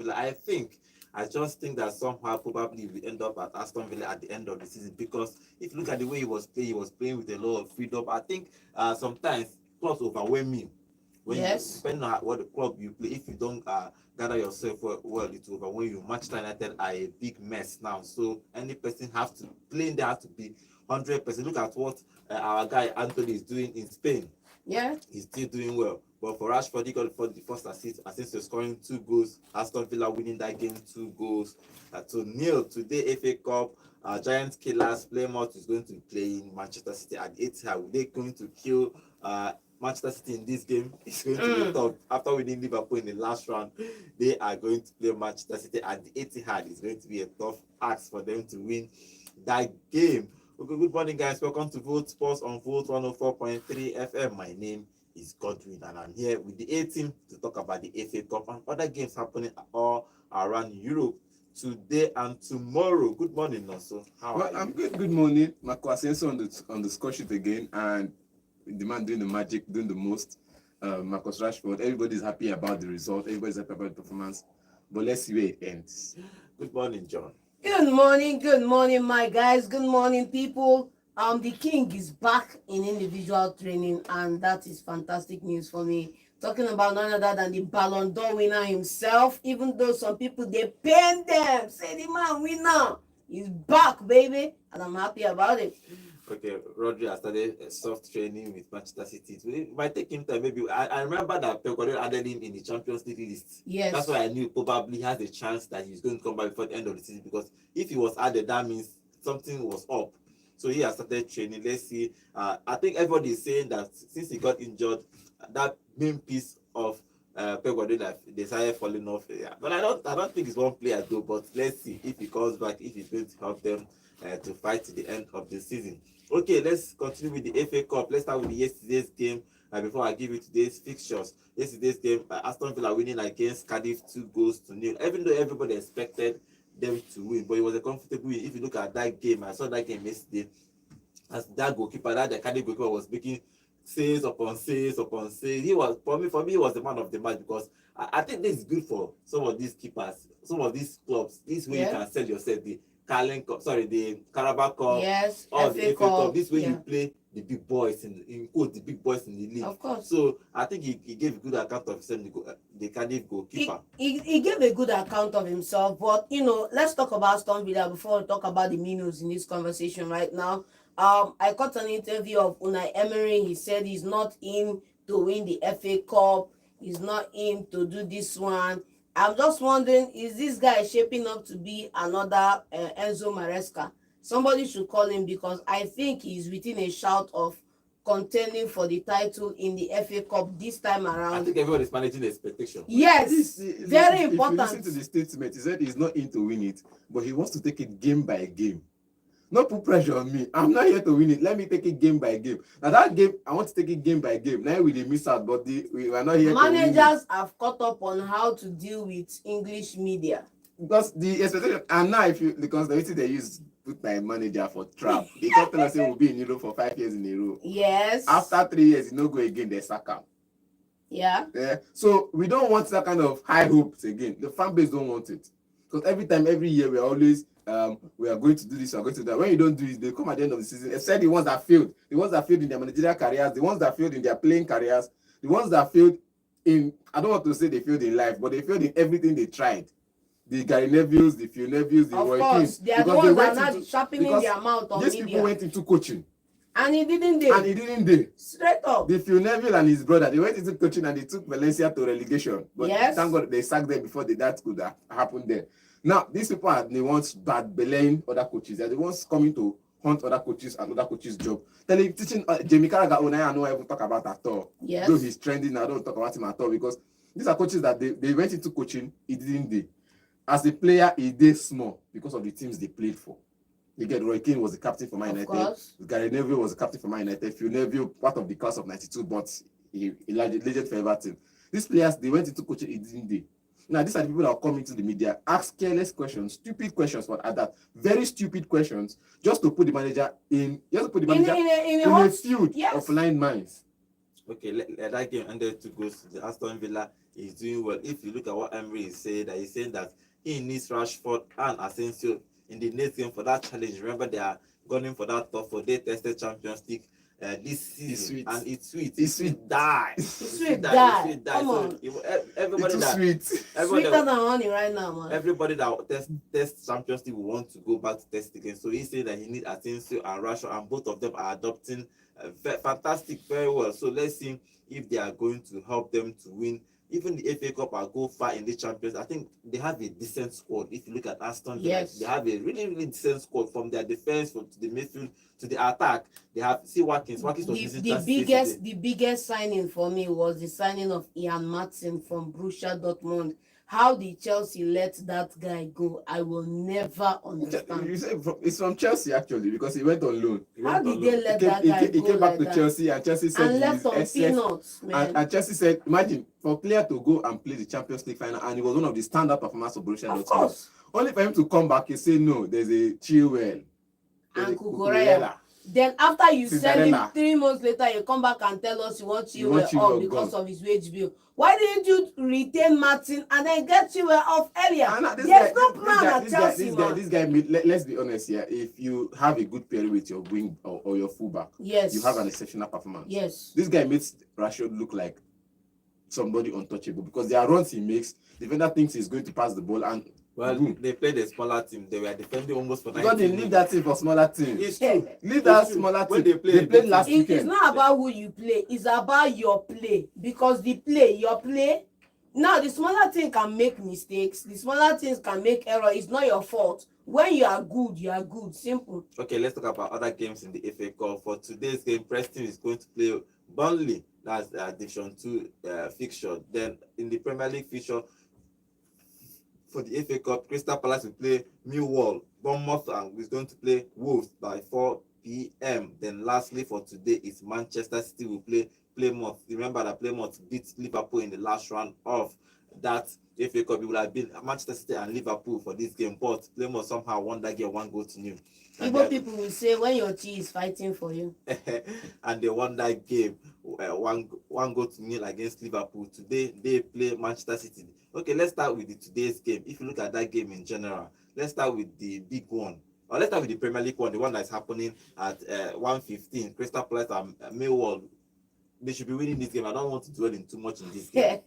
Villa. I just think that somehow probably we end up at Aston Villa at the end of the season because if you look at the way he was playing with a lot of freedom. I think sometimes clubs overwhelm him when you Yes. depending on what the club you play. If you don't gather yourself well, it will overwhelm you. Manchester United are a big mess now, so any person have to playing there has to be 100%. Look at what our guy Anthony is doing in Spain. Yeah. He's still doing well. But for Rashford, he got for the first assist to scoring 2 goals. Aston Villa winning that game 2 goals to nil. Today, FA Cup, Giants Killers, Plymouth is going to be playing Manchester City at Etihad. They're going to kill Manchester City in this game. It's going to be tough. After winning Liverpool in the last round, they are going to play Manchester City at the Etihad. It's going to be a tough ask for them to win that game. Okay, good morning, guys. Welcome to Vote Sports on Vote 104.3 FM. My name is Godwin, and I'm here with the A team to talk about the FA Cup and other games happening all around Europe today and tomorrow. Good morning, Nosso. How are you? I'm good. Good morning. Marco Asensio on the score sheet again, and the man doing the magic, doing the most. Marcus Rashford. Everybody's happy about the result. Everybody's happy about the performance. But let's see where it ends. Good morning, John. Good morning, my guys. Good morning, people. The king is back in individual training, and that is fantastic news for me. Talking about none other than the Ballon d'Or winner himself. Even though some people they pain them, say the man winner is back, baby, and I'm happy about it. Okay, Rodri has started soft training with Manchester City. It might take him time. Maybe I remember that Pep Guardiola added him in the Champions League list. Yes, that's why I knew probably he has a chance that he's going to come back before the end of the season. Because if he was added, that means something was up. So he has started training. Let's see. I think everybody is saying that since he got injured, that main piece of Pep Guardiola decided falling off. Yeah. But I don't think it's one player though. But let's see if he comes back, if he's going to help them to fight to the end of the season. Okay, let's continue with the FA Cup. Let's start with yesterday's game before I give you today's fixtures. Yesterday's game, Aston Villa winning against Cardiff 2 goals to nil. Even though everybody expected them to win, but it was a comfortable win. If you look at that game, I saw that game yesterday. As that goalkeeper, that the Cardiff goalkeeper was making saves upon saves upon saves. He was for me, he was the man of the match because I think this is good for some of these keepers, some of these clubs. This way you can sell yourself the Carabao Cup, yes, or the FA Cup. This way yeah. you play the big boys in quote the big boys in the league. Of course. So I think he gave a good account of himself, the Cardiff goalkeeper. He gave a good account of himself, but let's talk about Aston Villa before we talk about the minnows in this conversation right now. I caught an interview of Unai Emery. He said he's not in to win the FA Cup. He's not in to do this one. I'm just wondering, is this guy shaping up to be another Enzo Maresca? Somebody should call him because I think he's within a shout of contending for the title in the FA Cup this time around. I think everybody's managing expectation. Yes, very important. If you listen to the statement, he said he's not in to win it, but he wants to take it game by game. Not put pressure on me. I'm not here to win it. Let me take it game by game. Now that game, I want to take it game by game. Now we miss out, but we are not here. Managers have caught up on how to deal with English media. Because the expectation, and now because the way they use put my manager for trap. They talk to us say we'll be in Europe for 5 years in a row. Yes. After 3 years, you no go again, they sack him. Yeah. So we don't want that kind of high hopes again. The fan base don't want it. Because every year, we're always we are going to do this, we are going to do that. When you don't do it, they come at the end of the season, except the ones that failed in their managerial careers, the ones that failed in their playing careers, the ones that failed in, I don't want to say they failed in life, but they failed in everything they tried. The Gary Nevilles, the Phil Nevilles, the Roy Keane. They are the ones that are not sharpening their mouth on these media. people went into coaching. And he didn't do. Straight up. The Phil Neville and his brother, they went into coaching and they took Valencia to relegation. But thank God they sacked them before that could have happened there. Now, these people are the ones bad belaying other coaches. They're the ones coming to hunt other coaches and other coaches' job. Teaching Jamie Carragher, I don't even talk about at all. Yes. Though he's trending, I don't talk about him at all because these are coaches that they went into coaching, he didn't do. As a player, he did small because of the teams they played for. You get Roy Keane was the captain for Man United. Gary Neville was the captain for Man United. Phil Neville, part of the class of 92, but he legend for Everton. These players, they went into coaching, he didn't do. Now, these are the people that are coming to the media, ask careless questions, stupid questions, but at that, very stupid questions, just to put the manager in a field of blind minds. Okay, that game ended 2 goals to the Aston Villa. Is doing well. If you look at what Emery is saying, that he's saying that he needs Rashford and Asensio in the next game for that challenge. Remember, they are going for that top 4 day tested Champions League this season, and it's sweet. It's sweet. Die. It's sweet die. Come So on. everybody It's that sweet. Sweeter than honey right now, man. everybody that test Champions League will want to go back to test again. So he's saying that he needs Asensio and Rashford, and both of them are adopting fantastic very well. So let's see if they are going to help them to win even the FA Cup or go far in the Champions. I think they have a decent squad. If you look at Aston Villa, Yes. they have a really decent squad from their defense, from to the midfield to the attack. They have Watkins. Watkins was missing The last season. the biggest signing for me was the signing of Ian Martin from Borussia Dortmund. How did Chelsea let that guy go? I will never understand. You say it's from Chelsea actually because he went on loan. He How went did on they loan. let He that came, guy he go came back like to that? Chelsea and Chelsea said And left on excess. peanuts, man. And Chelsea said, imagine for a player to go and play the Champions League final, and he was one of the standout performers of Borussia Of Dortmund. course. Only for him to come back and say no, there's a Chilwell. And Cucurella. Then after you sell him Cinderella. 3 months later, you come back and tell us you want You want Chilwell Chilwell off because gone. of his wage bill. Why didn't you retain Martin and then get Chilwell off earlier? This There's guy- no this plan guy- at Chelsea, man. This guy, let's be honest here. If you have a good pair with your wing or your fullback, Yes. you have an exceptional performance. Yes. This guy makes Rashford look like somebody untouchable because there are runs he makes. The defender thinks he's going to pass the ball, and Well, boom. they played a smaller team. They were defending almost for 90 God, they leave minutes. that team for smaller teams. It's true. Leave that It's true. smaller When team. they play, They played last It's weekend. not about who you play, it's about your play. Because your play, now the smaller thing can make mistakes, the smaller things can make error. It's not your fault. When you are good, you are good. Simple. Okay, let's talk about other games in the FA Cup. For today's game, Preston is going to play Burnley. That's Division 2 fixture. Then in the Premier League fixture, for the FA Cup, Crystal Palace will play Millwall. Bournemouth is going to play Wolves by 4 p.m. Then lastly for today is Manchester City will play Plymouth. Remember that Plymouth beat Liverpool in the last round of that FA Cup. It would have been Manchester City and Liverpool for this game, but Plymouth somehow won that game 1-0. Igbo people will say when your chi is fighting for you. And they won that game 1-0 against Liverpool. Today they play Manchester City. Okay, let's start with today's game. If you look at that game in general, let's start with the big one. Or let's start with the Premier League one, the one that's happening at 1:15. Crystal Palace and Millwall. They should be winning this game. I don't want to dwell in too much in this game.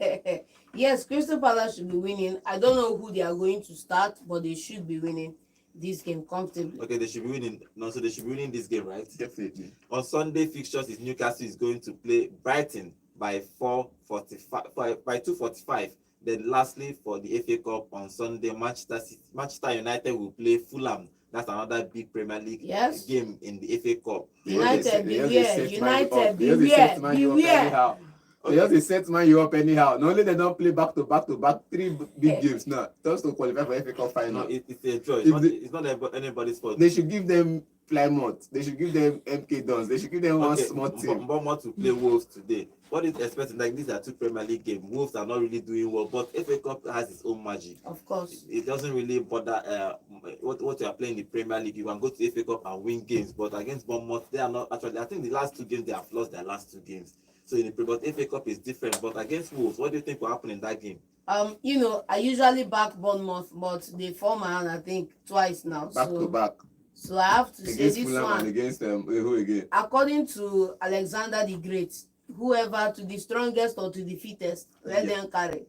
Yes, Crystal Palace should be winning. I don't know who they are going to start, but they should be winning this game comfortably. Okay, they should be winning. No, so they should be winning this game, right? Definitely. On Sunday fixtures, is Newcastle is going to play Brighton by 2:45. Then lastly for the FA Cup on Sunday, Manchester United will play Fulham. That's another big Premier League Yes. game in the FA Cup. United, They just beware. set United, man you up. beware. Beware. They just set man you up anyhow. Not only they don't play back to back 3 big games now, just to qualify for FA Cup No, final. it's a draw. It's not anybody's fault. They should give them Plymouth. They should give them MK Dons. They should give them one small team. Bournemouth to play Wolves today. What is expecting? Like these are 2 Premier League games. Wolves are not really doing well, but FA Cup has its own magic. Of course. It doesn't really bother what you are playing in the Premier League. You can go to FA Cup and win games, but against Bournemouth, they are not actually. I think the last 2 games they have lost their last 2 games. So in the but FA Cup is different. But against Wolves, what do you think will happen in that game? I usually back Bournemouth, but they fall my hand I think twice now. Back to back. So I have to say Against this Fulham and one. against who again? According to Alexander the Great, whoever to the strongest or to the fittest, let them carry.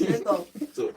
Let up. So,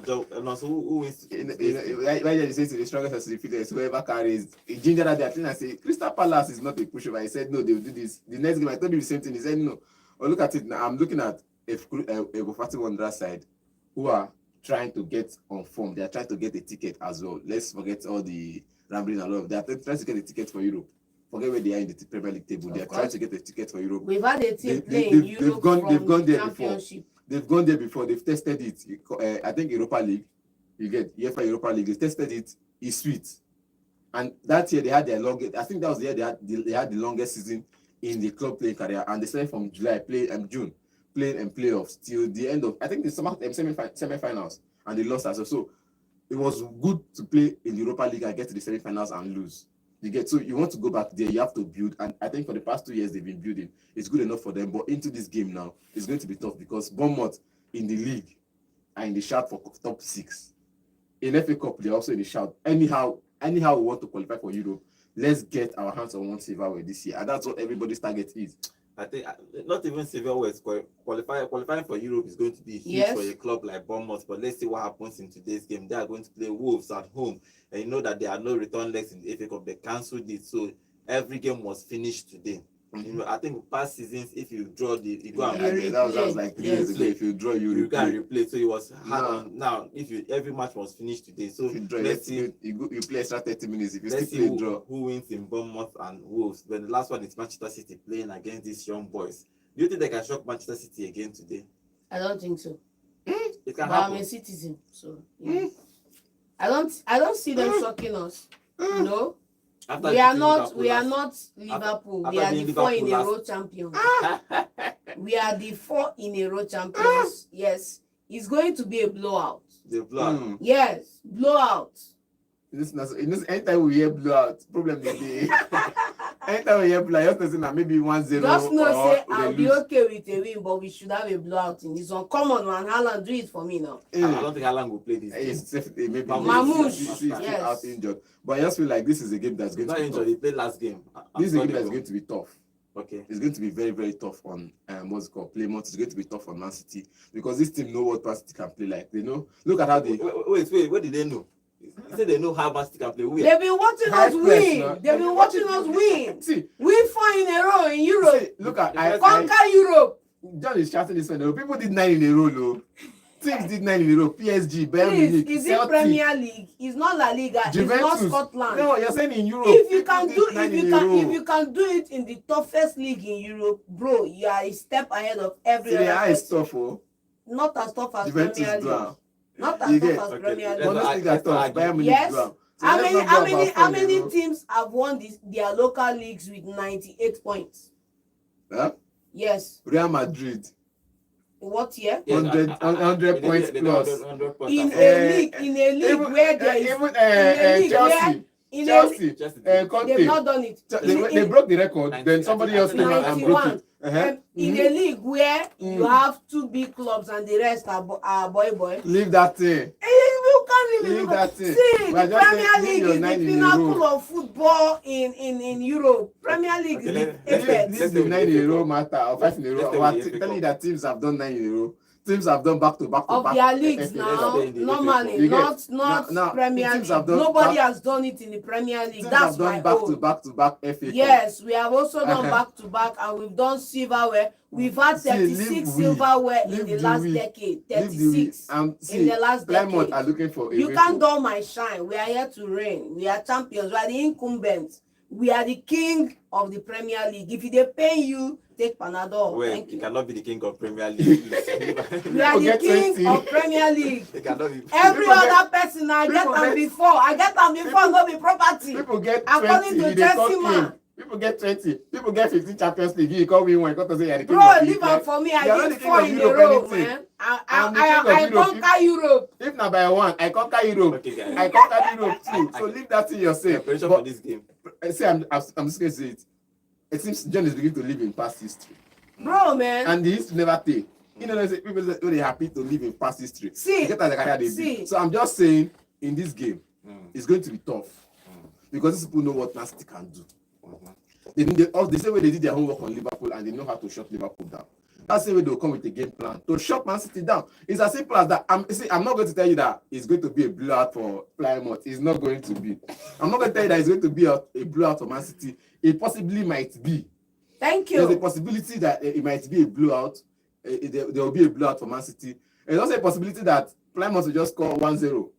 so who wins? Why you say to the strongest and to the fittest, whoever carries ginger that I think I say Crystal Palace is not a pushover. He said no, they will do this. The next game I told you the same thing. He said no. Oh, look at it now. I'm looking at a Gofati Wanderers side who are trying to get on form. They are trying to get a ticket as well. Let's forget all the rambling and all of that. They're trying to get a ticket for Europe. Forget where they are in the Premier League table. They are trying to get a ticket for Europe. We've had a team They- playing they've Europe gone- from they've gone the there before. championship. They've gone there before. They've tested it. I think Europa League. You get UEFA Europa League. They tested it. It's sweet. And that year they had their longest. I think that was the year they had the longest season in the club playing career. And they started from June, playing and playoffs till the end of. I think the semi-finals, and they lost as well. So it was good to play in the Europa League and get to the semi-finals and lose. You get, so you want to go back there, you have to build, and I think for the past 2 years they've been building. It's good enough for them, but into this game now, it's going to be tough because Bournemouth in the league are in the shout for top 6. In FA Cup, they're also in the shout. Anyhow, we want to qualify for Europe. Let's get our hands on one silverware this year, and that's what everybody's target is. I think not even silverware, qualifying for Europe is going to be huge for a club like Bournemouth. But let's see what happens in today's game. They are going to play Wolves at home, and you know that there are no return legs in the FA Cup. They cancelled it, so every game was finished today. You know, I think past seasons, if you draw you go and replay. That was like 3 years ago. If you draw, you can replay. So it was hard on. Now, every match was finished today, so let's see. You play extra 30 minutes. If you let's still play see who wins in Bournemouth and Wolves. Then the last one is Manchester City playing against these young boys. Do you think they can shock Manchester City again today? I don't think so. It can but happen. I'm a citizen, so yeah. I don't see them shocking us. No. We are not Liverpool. We are the 4 in a row champions. We are the 4 in a row champions. Yes. It's going to be a blowout. The blowout. Yes, blowout. Anytime we hear blowout, problem is the anytime we hear blowout, just know maybe 1-0. Just know say I'll be okay with a win, but we should have a blowout in this one. Come on, man, Haaland, do it for me now. I don't think Haaland will play this game. It's definitely maybe Mamouche, yes. Out injured. But I just feel like this is a game that's going to be injured. He played last game. This is a game that's going to be tough. Okay. It's going to be very, very tough on what's it called, Plymouth. It's going to be tough on Man City because this team know what Man City can play like. They know. Look at how they. Wait. What did they know? You said they know how Man City can play. They've been watching us win. They've been watching us win. See, we 4 in a row in Europe. See, look at conquer Europe. John is shouting this one. People did 9 in a row, though. Teams did 9 in a row. PSG, Bayern Munich, is it Premier League? It's not La Liga. Juventus. It's not Scotland. No, you're saying in Europe. If you can do it in the toughest league in Europe, bro, you are a step ahead of every other person. Is tough, oh. Not as tough as Juventus Premier League. down. Not as tough as Premier League. Honestly, yes. So how many teams have won their local leagues with 98 points? Huh? Yes. Real Madrid. What year? 100 points plus. In a league where there is Chelsea, they've not done it. They broke the record. Then somebody else came out and broke it. In a league where you have 2 big clubs and the rest are boy. Leave that thing. You can't leave that thing. See, the Premier League is the pinnacle of football in Europe. Premier League is the apex. This is the 9 in a row matter or 5 in a row. I'm telling you that teams have done 9 in a row. Teams have done back to back of their leagues now. Normally, not Premier League. Nobody has done it in the Premier League. That's my own. Back to back FA Cup. Yes, we have also done back to back, and we've done silverware. We've had 36 silverware in the last decade. 36 in the last decade. Are looking for you can't dull my shine. We are here to reign. We are champions. We are the incumbents. We are the king of the Premier League. If they pay you, take Panadol. Well, you cannot be the king of Premier League. We are the king of Premier League. Every other person I get them before. No be property. People get 20. According to Jesse. People get 20. People get 15 Champions League. You can't win one. You can't say you're the king bro, of leave out for me. I did 4 in a row, man. I conquer Europe. If not by 1, I conquer Europe. Okay, guys. I conquer Europe too. So leave that to yourself. Pressure for this game. See, I'm just going to say it. It seems John is beginning to live in past history. Bro, man. And he used to never take. You know, people say, they're happy to live in past history. So I'm just saying, in this game, it's going to be tough. Because these people know what Man City can do. They say when they did their homework on Liverpool and they know how to shut Liverpool down. That's the way they'll come with a game plan to shut Man City down. It's as simple as that. I'm not going to tell you that it's going to be a blowout for Plymouth. It's not going to be. I'm not going to tell you that it's going to be a blowout for Man City. It possibly might be. Thank you. There's a possibility that it might be a blowout. There will be a blowout for Man City. There's also a possibility that Plymouth will just score 1-0.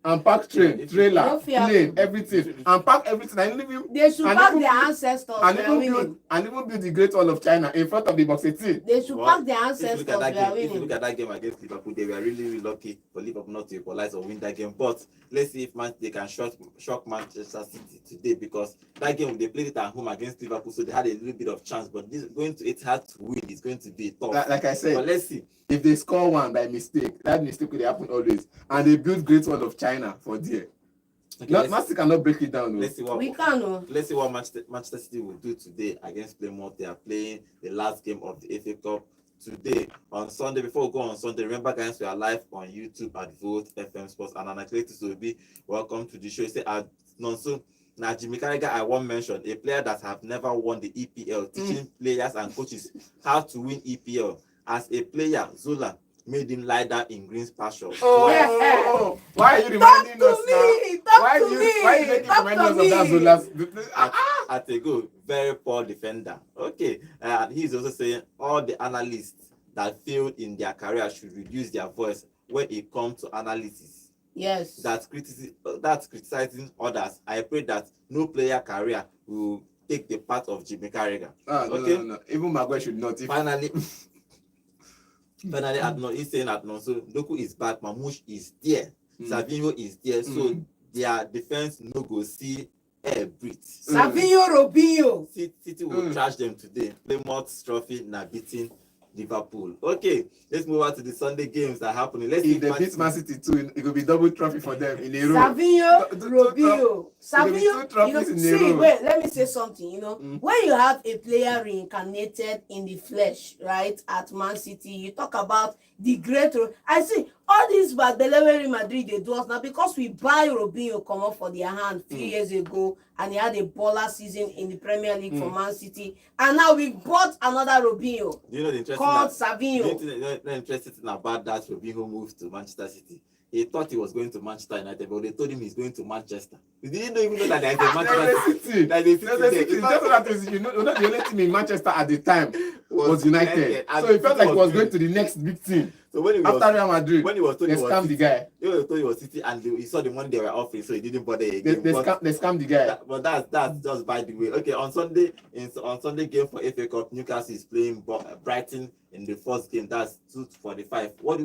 And pack trailer, plane, everything. And pack everything. And even, they should pack their ancestors. And even build the Great Wall of China in front of the box 18. They should pack their ancestors. If you look at that game against Liverpool, they were really, really lucky for Liverpool not to equalize or win that game. But let's see if they can shock Manchester City today, because that game they played it at home against Liverpool, so they had a little bit of chance. But this going to Etihad to win is going to be tough. Like I said, but let's see. If they score 1 by mistake, that mistake will happen always. And they build Great Wall of China for there. Okay, Man City cannot break it down. let's see what We can. let's see what Manchester City will do today against Plymouth. They are playing the last game of the FA Cup today on Sunday. Before we go on Sunday, remember guys, we are live on YouTube at Vote FM Sports, and Anacletus will be welcome to the show. You say so now Jimmy Carragher, I won't mention a player that have never won the EPL, teaching players and coaches how to win EPL. As a player, Zola made him lie down in green pasture. Why are you reminding us now? Why are you making reminders of that Zola's? At a goal, very poor defender. Okay, and he's also saying all the analysts that failed in their career should reduce their voice when it comes to analysis. Yes. That's criticizing others. I pray that no player career will take the part of Jimmy Carragher. No. Even Maguire should not. Finally, he's saying that so Doku is back, Mamouche is there, Savinho is there, so their defense no go see air breathe. Savinho Robinho. City will trash them today. Plymouth trophy na beating Liverpool. Okay, let's move on to the Sunday games that are happening. Let's if they beat Man City too, it will be double trophy for them in a row. Savinho, Robinho. Savinho, wait, let me say something. When you have a player reincarnated in the flesh, right, at Man City, you talk about the great. I see all these bad Real Madrid they do us now because we buy Robinho come up for their hand a few years ago, and he had a baller season in the Premier League for Man City, and now we bought another Robinho. You know the interesting called Savinho. The interesting thing about that Robinho move to Manchester City. He thought he was going to Manchester United, but they told him he's going to Manchester. He didn't even know that there's a Manchester City. There's a City. You know the only team in Manchester at the time was United. So he felt like he was going to the next big team. So when he was after Real Madrid, when he was told they scammed the guy. He was told he was City, and he saw the money they were offering, so he didn't bother again. They scammed the guy. But that's just by the way. Okay, on Sunday game for FA Cup, Newcastle is playing Brighton in the first game. That's 2:45. Who do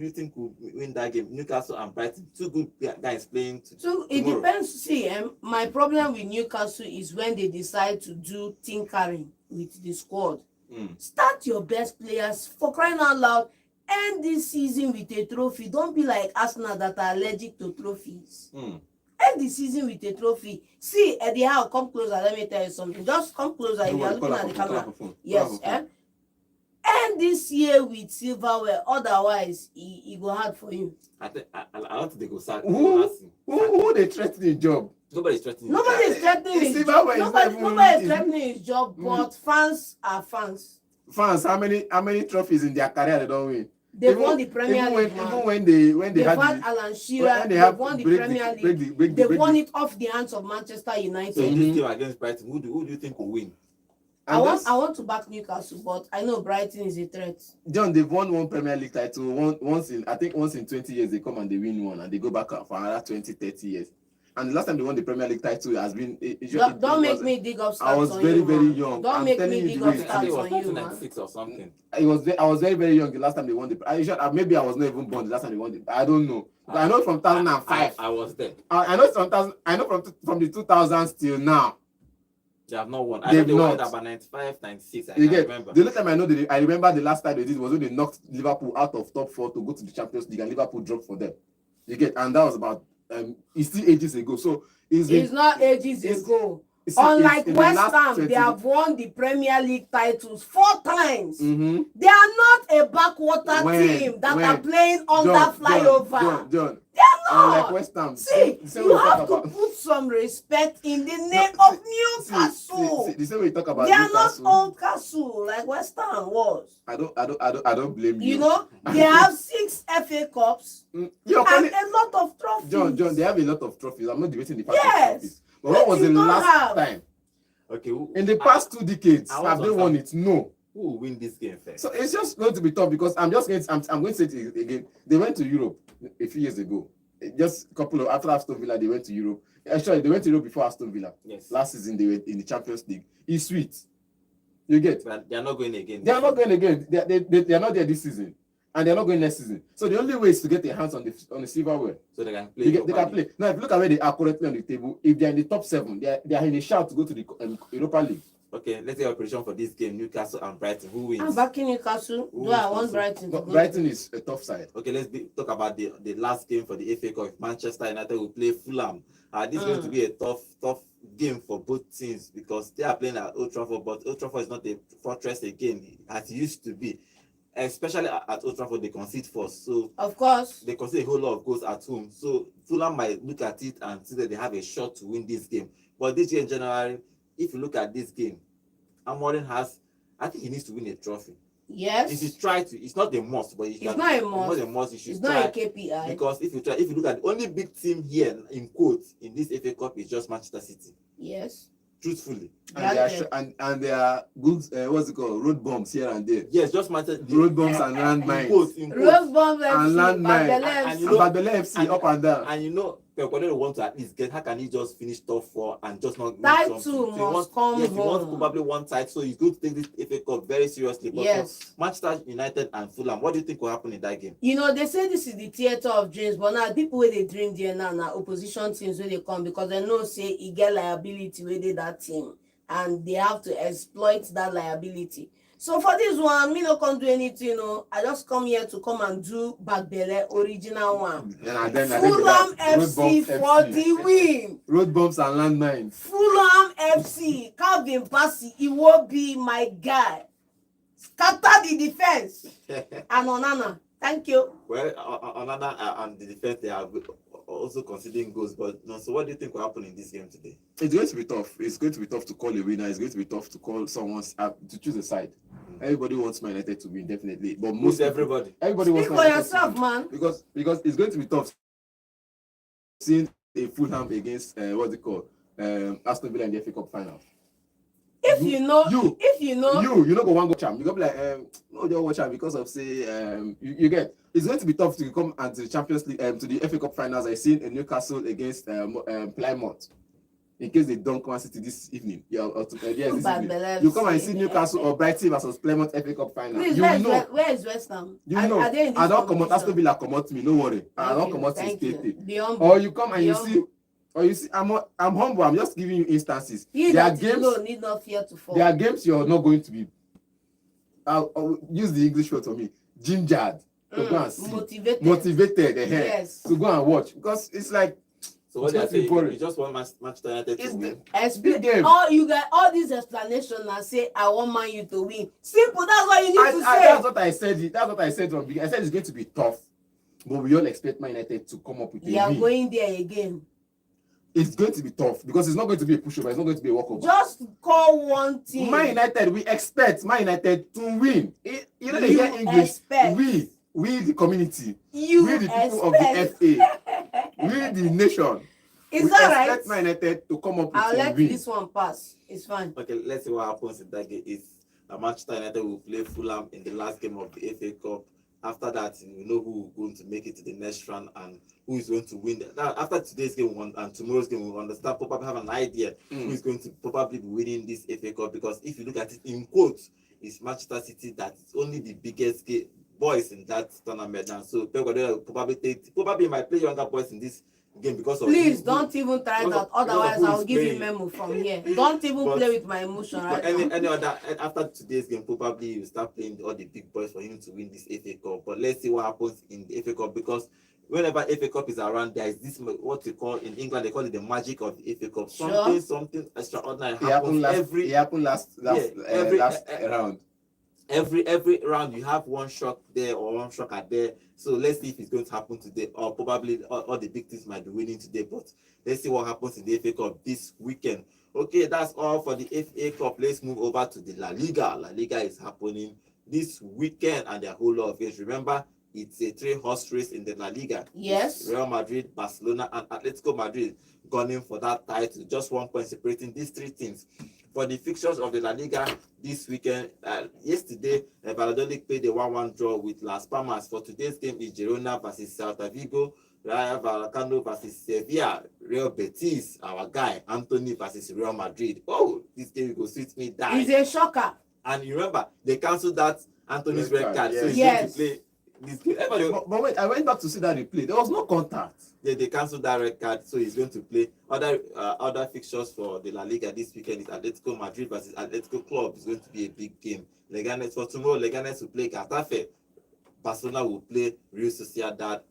you think will win that game? Newcastle and Brighton, two good guys playing. So it depends. See, my problem with Newcastle is when they decide to do tinkering with the squad. Start your best players, for crying out loud. End this season with a trophy. Don't be like Arsenal that are allergic to trophies. End the season with a trophy. See, Eddie Howe, come closer. Let me tell you something. Just come closer if you are looking at the camera. Yes. End this year with silverware. Otherwise, it go hard for you. I want to go sack. Who they threatening his job? Nobody's threatening. Nobody is threatening his job. Nobody is threatening his job. But fans are fans. Fans, how many trophies in their career they don't win? They won the Premier League. Even when they won Alan Shearer, they won the Premier League. They won it off the hands of Manchester United. So in this game against Brighton, who do you think will win? I want to back Newcastle, but I know Brighton is a threat. John, they've won one Premier League title once in 20 years. They come and they win one, and they go back for another 20, 30 years. And the last time they won the Premier League title has been. Don't make me dig up stats on you. I was very young. Don't make me dig up stats on you, man. 1996 or something. I was very young the last time they won the. Maybe I was not even born the last time they won I don't know. I know from 2005. I was there. I know from the 2000s till now. They have not won. I know they won about 95, 96. I remember. The only time I remember the last time they did was when they knocked Liverpool out of top 4 to go to the Champions League, and Liverpool dropped for them. And that was about it's still ages ago. So it's not ages ago. Unlike West Ham, they have won the Premier League titles 4 times. They are not a backwater team that are playing under flyover. John, they are not. Unlike West Ham. See, you have to put some respect in the name of Newcastle. The same way you talk about they are not Old Castle like West Ham was. I don't blame you. You know, they have 6 FA Cups and a lot of trophies. John, they have a lot of trophies. I'm not debating the fact of trophies. But what was the last time? Okay. In the past 2 decades, have they won it? No. Who will win this game first? So it's just going to be tough because I'm going to say it again. They went to Europe a few years ago. Just a couple of after Aston Villa, they went to Europe. Actually, they went to Europe before Aston Villa. Yes. Last season, they were in the Champions League. It's sweet. You get? But they are not going again. They are not going again. They are not there this season. And they're not going next season. So the only way is to get their hands on the silverware. So they can play. They can play. Now, if you look at where they are currently on the table, if they're in the top 7, they are in a shout to go to the Europa League. Okay, let's get your prediction for this game, Newcastle and Brighton. Who wins? I'm backing Newcastle. Who Do I wins want also? Brighton to But go? Brighton is a tough side. Okay, talk about the last game for the FA Cup. Manchester United will play Fulham. This is going to be a tough game for both teams because they are playing at Old Trafford, but Old Trafford is not a fortress again as it used to be. Especially at Old Trafford, they concede first, so Of course. they concede a whole lot of goals at home. So Fulham might look at it and see that they have a shot to win this game. But this year in January, if you look at this game, Amorim I think he needs to win a trophy. Yes. If you try to, it's not a must, but It's not a must. It's not a must. You should It's try, not a KPI. because if you look at the only big team here in quotes in this FA Cup is just Manchester City. Yes. Truthfully, And there are good what's it called, road bombs here and there. yes, just Manchester. Road bombs and landmines. In Road bomb And FC, landmine. Babele And FC. you know- Babele FC up and down. And you know, Pep Guardiola want to at least get. How can he just finish top 4 and just not win Title something? must he wants, come yes, he wants home. probably one title, so he's going to take this FA Cup very seriously. But Yes. for Manchester United and Fulham, what do you think will happen in that game? You know, they say this is the theater of dreams, but now people where they dream there now opposition teams where they come because they know say e get liability where they that team and they have to exploit that liability. So for this one, me no come do anything, you know. I just come here to come and do Bagbele original one. And then Fulham FC for the win. Road bombs and landmines. Fulham FC, Calvin Bassey, he will be my guy. Scatter the defense. And Onana, thank you. Well, Onana and the defense, they are also conceding goals. But no, so what do you think will happen in this game today? It's going to be tough. It's going to be tough to call a winner. It's going to be tough to call someone's to choose a side. Everybody wants Man United to win, definitely. But Everybody wants Speak Man for United yourself, to win. man. Because it's going to be tough seeing a Fulham against what's it called? Aston Villa in the FA Cup final. If you know, you know go one go champ. You go be like no, don't watch out because of say you get. It's going to be tough to come and to the Champions League to the FA Cup finals. I seen in Newcastle against Plymouth. In case they don't come and City this evening, this evening. You come and see Newcastle or Brighton versus Plymouth FA Cup final. Please, You know. where is West Ham? You Are know. they in this I don't come out competition? Aston Villa come out to me. No worry. I don't come out to Thank you. state. Be humble. Or you come and Be you humble. see. Or you see, I'm humble. I'm just giving you instances. He There are that is games. low need not fear to fall. There are games you're not going to be. I'll use the English word for me. Gingered to go and see. Motivated. Yes. To go and watch because it's like. So what It's they going to be say, boring. you just want Manchester United to win. Big game. All you got all these explanations and say I want Man U to win. Simple. That's what you need to say. That's what I said. That's what I said from the beginning. I said it's going to be tough, but we all expect Man United to come up with a You are win. going there again. It's going to be tough because it's not going to be a pushover. It's not going to be a walkover. Just call one team. Man United, we expect Man United to win. You know they You hear English. expect. We the community. You We the people expect. of the FA. We the nation. Is we that right? expect Man United to come up with I'll a let win. this one pass. It's fine. Okay, let's see what happens in that game. Is Manchester United will play Fulham in the last game of the FA Cup. After that, we know who is going to make it to the next round and who is going to win. Now, after today's game and tomorrow's game, we'll understand, probably have an idea who is going to probably be winning this FA Cup. Because if you look at it in quotes, it's Manchester City that's only the biggest boys in that tournament. And so Pep Guardiola probably might play younger boys in this game because of. Please don't even try that. Otherwise, who I'll is give you playing. memo from here. Don't even play with my emotion right But now. any other after today's game, probably you start playing all the big boys for him to win this FA Cup. But let's see what happens in the FA Cup because whenever FA Cup is around, there is this what we call in England they call it the magic of the FA Cup. Sure. Something extraordinary It happens happened last round. Every round you have one shock there or one shocker there. So let's see if it's going to happen today, or probably all the big teams might be winning today. But let's see what happens in the FA Cup this weekend. Okay, that's all for the FA Cup. Let's move over to the La Liga. La Liga is happening this weekend and there are a whole lot of games. Remember, it's a 3-horse race in the La Liga. Yes. Real Madrid, Barcelona, and Atletico Madrid gunning for that title. Just 1 point separating these three teams. For the fixtures of the La Liga this weekend, yesterday, Valladolid played a 1-1 draw with Las Palmas. For today's game is Girona versus Celta Vigo, Rayo Vallecano versus Sevilla, Real Betis, our guy, Anthony versus Real Madrid. Oh, this game will suit me down. It's a shocker. And you remember, they cancelled that Anthony's red card. Yes. So he's Yes. going to play this game. Everybody, But wait, I went back to see that replay. There was no contact. they cancelled that red card, so he's going to play. Other fixtures for the La Liga this weekend is Atletico Madrid versus Atletico Club. It's going to be a big game. Leganes for tomorrow. Leganes will play Getafe. Barcelona will play Real Sociedad,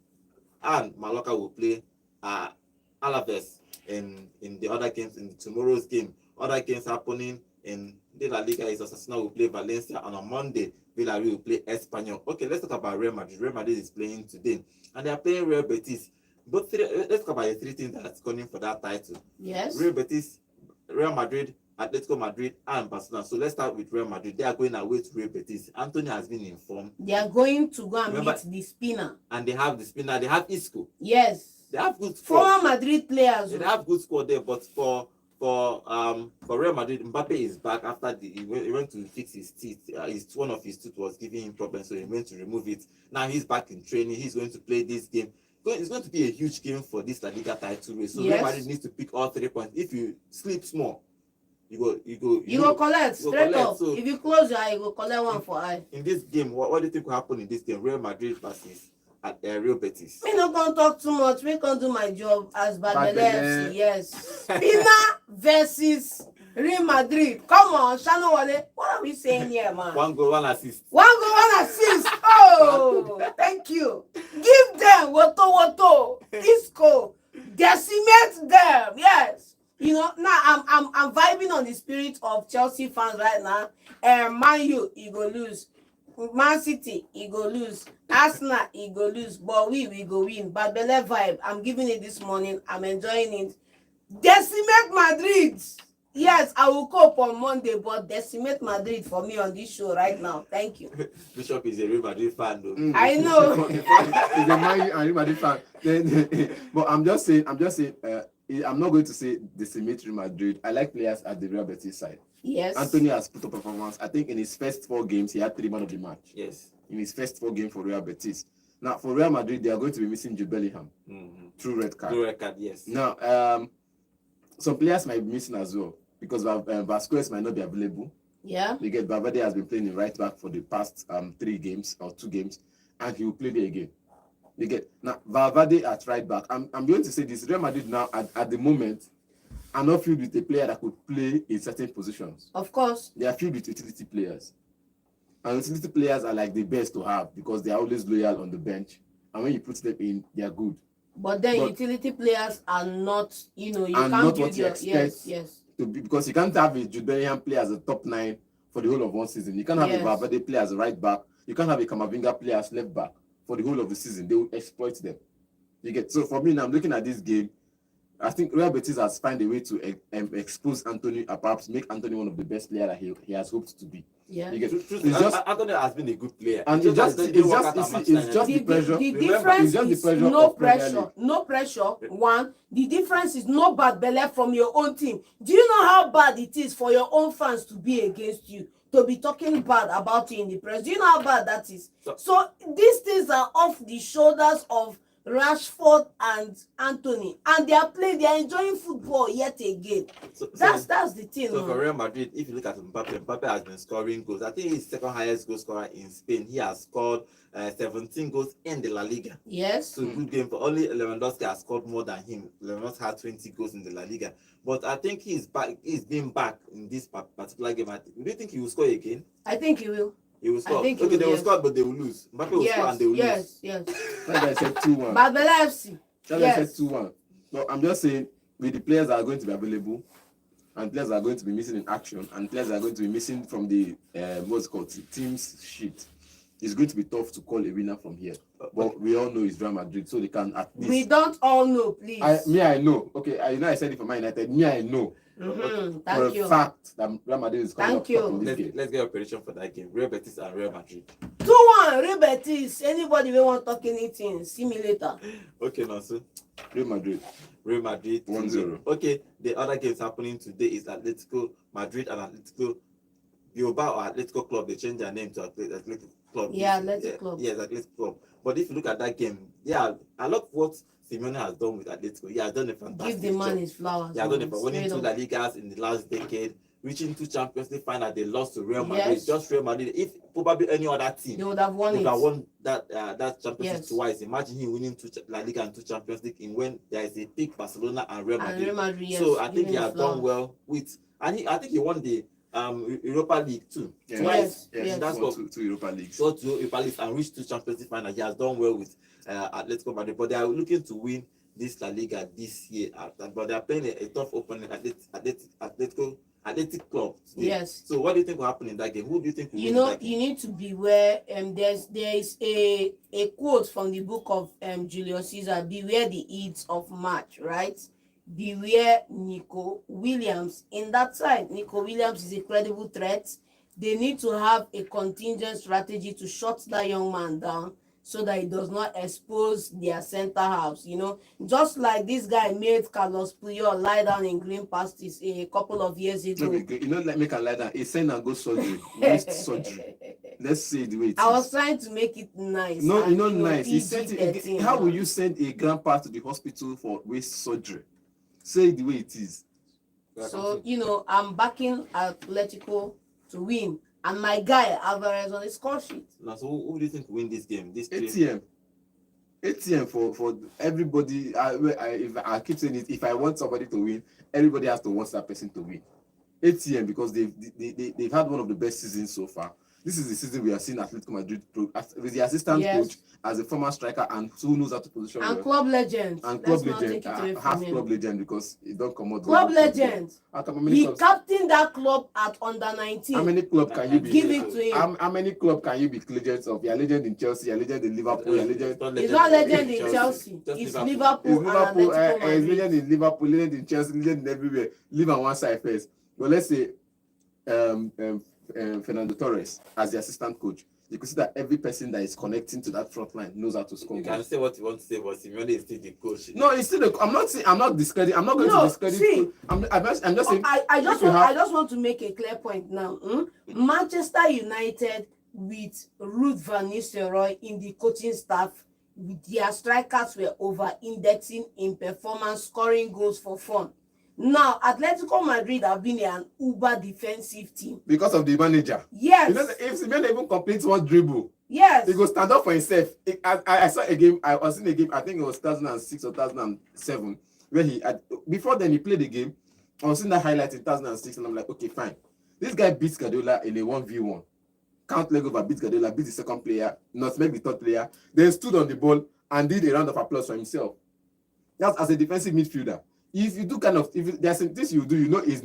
and Mallorca will play Alaves in the other games in tomorrow's game. Other games happening in the La Liga is Osasuna will play Valencia, and on Monday Villarreal will play Espanyol. Okay, let's talk about Real Madrid. Real Madrid is playing today, and they are playing Real Betis. Let's talk about the three teams that are going for that title. Yes. Real Betis, Real Madrid, Atletico Madrid, and Barcelona. So let's start with Real Madrid. They are going away to Real Betis. Anthony has been informed. They are going to go and Remember, meet the spinner. And they have the spinner. They have Isco. Yes. They have good squad. Former Madrid players. They have good squad there, but for Real Madrid, Mbappe is back after he went to fix his teeth. One of his teeth was giving him problems, so he went to remove it. Now he's back in training. He's going to play this game. It's going to be a huge game for this La Liga title race. So Yes. Real Madrid needs to pick all 3 points. If you sleep small, you go collect straight collect. up. So if you close your eye, you go collect one for eye. in this game, what do you think will happen in this game? Real Madrid versus Real Betis. Me not gonna talk too much. Me can do my job as Badele Badele. FC. Yes. Spina versus Real Madrid. Come on, Shano Wale. What are we saying here, man? One goal, one assist. One goal, one assist. Oh, thank you. Give them Woto, Isco, decimate them. Yes. You know, now I'm vibing on the spirit of Chelsea fans right now. Man U, he go lose. Man City, he go lose. Arsenal, he go lose. But we go win. But Bele vibe, I'm giving it this morning. I'm enjoying it. Decimate Madrid. Yes, I will cope on Monday, but decimate Madrid for me on this show right now. Thank you. Bishop is a Real Madrid fan, though. I know. He's a Man U and Real Madrid fan. But I'm just saying. I'm not going to say decimate Real Madrid. I like players at the Real Betis side. Yes. Anthony has put up a performance. I think in his first 4 games, he had 3 man of the match. Yes. In his first 4 games for Real Betis. Now, for Real Madrid, they are going to be missing Jude Bellingham. Through red card. Blue red card, yes. Now, some players might be missing as well because Vasquez might not be available. Yeah. Because Valverde has been playing in right back for the past 3 games or 2 games, and he will play there again. Now Valverde at right back. I'm going to say this: Real Madrid now at the moment are not filled with a player that could play in certain positions. Of course. They are filled with utility players, and utility players are like the best to have because they are always loyal on the bench, and when you put them in, they are good. But then utility players are not, you can't not build what you your expect. yes. To be, because you can't have a Jude Bellingham player as a top 9 for the whole of one season. You can't have a Valverde player as a right back. You can't have a Camavinga player as left back for the whole of the season. They will exploit them. So for me now, I'm looking at this game. I think Real Betis has found a way to expose Anthony, perhaps make Anthony one of the best players that he has hoped to be. Yeah. Anthony has been a good player. And it's just the pressure. The difference it's just is the pressure no of Premier pressure. League. No pressure. One, the difference is no bad belly from your own team. Do you know how bad it is for your own fans to be against you, to be talking bad about you in the press? Do you know how bad that is? So these things are off the shoulders of Rashford and Anthony, and they are enjoying football yet again. That's the thing. So for Real Madrid, if you look at Mbappe has been scoring goals. I think he's second highest goal scorer in Spain. He has scored 17 goals in the La Liga. Yes. So good game for only Lewandowski has scored more than him. Lewandowski had 20 goals in the La Liga. But I think he's back. He's been back in this particular game. Do you think he will score again? I think he will. He will score. They will score, but they will lose. Mbappe will score and they will lose. Yes. That's why I said 2-1. But the FC. That's why I said 2-1. So I'm just saying, with the players that are going to be available, and players that are going to be missing in action, and players that are going to be missing from the what's called team's sheet, it's going to be tough to call a winner from here. But we all know it's Real Madrid, so they can at least. We don't all know, please. I know. Okay, I said it for Man United. I know. Thank you. For a fact that Real Madrid is coming up top in this game. Let's get a prediction for that game. Real Betis and Real Madrid. 2-1, Real Betis. Anybody will want to talk anything, see me later. Okay, Nancy. Real Madrid. Real Madrid 1-0. Okay, the other games happening today is Atletico Madrid and Atletico Bilbao or Atletico Club. They changed their name to Atletico Club. Yeah, Atletico Club. Yes, Atletico Club. But if you look at that game, I love what Simeone has done with Atletico. He has done a fantastic Give the man job. his flowers. He has done it for winning 2 La Ligas in the last decade reaching to Champions League final, they lost to Real Madrid. Yes. Just Real Madrid. If probably any other team They would have won would have it. won that Champions Yes. League twice. Imagine him winning two La Liga and two Champions League in when there is a peak Barcelona and Real And Madrid. Real Madrid, yes, So I think he giving has the done floor. well with, and I think he won the Europa League too. Yeah. Twice. Yes. That's for what two Europa Leagues. got to Europa League and reached two Champions League final. He has done well with Atletico Madrid, but they are looking to win this La Liga this year. But they are playing a tough opponent, Athletic Club today. Yes. So what do you think will happen in that game? Who do you think will You win know, that game? you need to beware. There is a quote from the book of Julius Caesar: "Beware the Ides of March." Right? Beware Nico Williams in that side. Nico Williams is a credible threat. They need to have a contingent strategy to shut that young man down so that he does not expose their center house. You know, just like this guy made Carlos Puyol lie down in green pastures a couple of years ago. Like make a lie down. He send and go surgery, waist surgery. Let's say the way it is. I was trying to make it nice. No, and, nice. He sent PG-13 how will now. you send a grandpa to the hospital for waist surgery? Say it the way it is. So, I'm backing Atletico to win. And my guy, Alvarez, on the score sheet. Now, so who do you think will win this game? This game? ATM for everybody. I keep saying it. If I want somebody to win, everybody has to want that person to win. ATM, because they've had one of the best seasons so far. This is the season we are seeing Atletico Madrid with the assistant coach as a former striker and who knows how to position And well. club legend. And Let's club not legend, take it away from half him. club legend, because he don't come out. Club legend. How many He clubs? captained that club at under 19. How many club can you be? Give it to him. How many club can you be legends of? You're legend in Chelsea, you're legend in Liverpool, you're legend. He's not legend in Chelsea. Just It's Liverpool. Liverpool and Atletico He's Madrid. legend in Liverpool, legend in Chelsea, legend in everywhere. Leave on one side first. But let's say Fernando Torres as the assistant coach. You can see that every person that is connecting to that front line knows how to score. You can say what you want to say, but Simeone is still the coach. No, it's still. I'm not discrediting. I'm not going to discredit. See, I'm just saying. I just want to make a clear point now. Manchester United with Ruud van Nistelrooy in the coaching staff, their strikers were over-indexing in performance, scoring goals for fun. Now, Atletico Madrid have been an uber defensive team. Because of the manager. Yes. If Simeone even completes one dribble, yes. he go stand up for himself. I saw a game. I was in a game. I think it was 2006 or 2007, where before then he played the game. I was seeing that highlight in 2006, and I'm like, okay, fine. This guy beats Guardiola in a 1v1. Count leg over, beats Guardiola, beats the second player, not make the third player, then stood on the ball and did a round of applause for himself. That's as a defensive midfielder. If you do there's this you do, is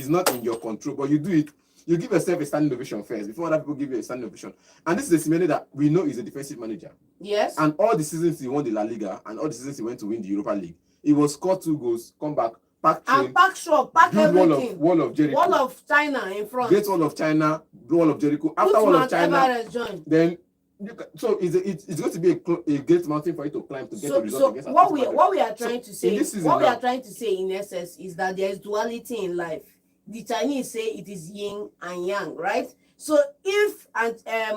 not in your control, but you do it, you give yourself a standing ovation first before other people give you a standing ovation. And this is a Simeone that we know is a defensive manager. Yes. And all the seasons he won the La Liga and all the seasons he went to win the Europa League, he will score 2 goals, come back, pack train, and pack shop, pack everything. Wall of Jericho. Wall of China in front. Great Wall of China, Wall of Jericho. After Put Wall of Mount China, Everest join. then it's going to be a great mountain for you to climb to get the result against what Atletico we are trying to say, season we are trying to say in essence is that there is duality in life. The Chinese say it is yin and yang, right? So if